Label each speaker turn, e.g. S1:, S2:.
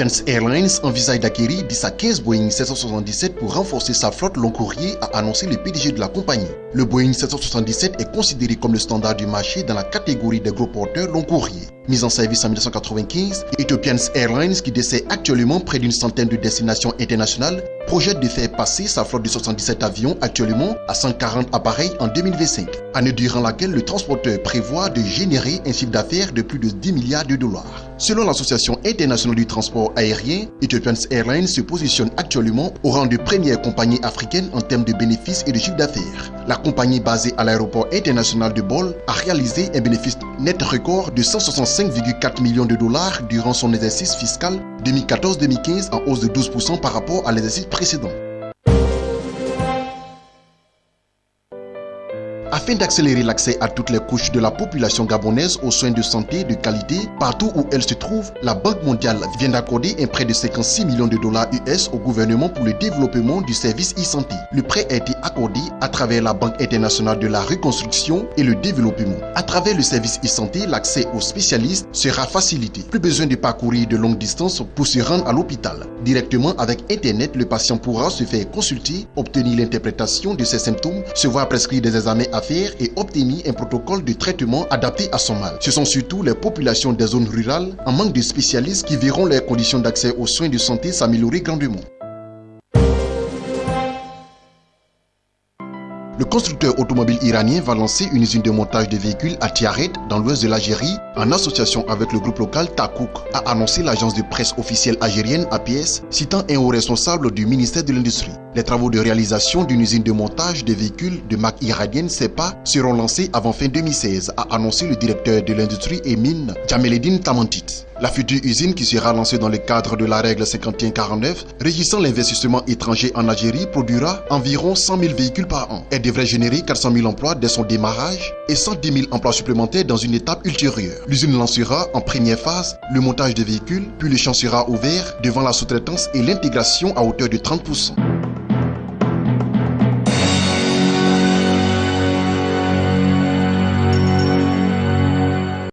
S1: Ethiopian Airlines envisage d'acquérir 10 à 15 Boeing 777 pour renforcer sa flotte long courrier, a annoncé le PDG de la compagnie. Le Boeing 777 est considéré comme le standard du marché dans la catégorie des gros porteurs long courrier. Mise en service en 1995, Ethiopian Airlines, qui dessert actuellement près d'une centaine de destinations internationales, projette de faire passer sa flotte de 77 avions actuellement à 140 appareils en 2025, année durant laquelle le transporteur prévoit de générer un chiffre d'affaires de plus de 10 milliards de dollars. Selon l'Association internationale du transport aérien, Ethiopian Airlines se positionne actuellement au rang de première compagnie africaine en termes de bénéfices et de chiffre d'affaires. La compagnie basée à l'aéroport international de Bole a réalisé un bénéfice net record de 165,4 millions de dollars durant son exercice fiscal 2014-2015 en hausse de 12% par rapport à l'exercice précédent. Afin d'accélérer l'accès à toutes les couches de la population gabonaise aux soins de santé de qualité, partout où elle se trouve, la Banque mondiale vient d'accorder un prêt de 56 millions de dollars US au gouvernement pour le développement du service e-santé. Le prêt a été accordé à travers la Banque internationale de la reconstruction et le développement. À travers le service e-santé, l'accès aux spécialistes sera facilité. Plus besoin de parcourir de longues distances pour se rendre à l'hôpital. Directement avec Internet, le patient pourra se faire consulter, obtenir l'interprétation de ses symptômes, se voir prescrire des examens à faire et obtenir un protocole de traitement adapté à son mal. Ce sont surtout les populations des zones rurales en manque de spécialistes qui verront leurs conditions d'accès aux soins de santé s'améliorer grandement. Le constructeur automobile iranien va lancer une usine de montage de véhicules à Tiaret, dans l'ouest de l'Algérie, en association avec le groupe local Takouk, a annoncé l'agence de presse officielle algérienne APS, citant un haut responsable du ministère de l'Industrie. Les travaux de réalisation d'une usine de montage de véhicules de marque iranienne CEPA seront lancés avant fin 2016, a annoncé le directeur de l'industrie et mine, Jameleddin Tamantit. La future usine, qui sera lancée dans le cadre de la règle 5149 régissant l'investissement étranger en Algérie, produira environ 100 000 véhicules par an. Elle devrait générer 400 000 emplois dès son démarrage et 110 000 emplois supplémentaires dans une étape ultérieure. L'usine lancera en première phase le montage de véhicules, puis le champ sera ouvert devant la sous-traitance et l'intégration à hauteur de 30%.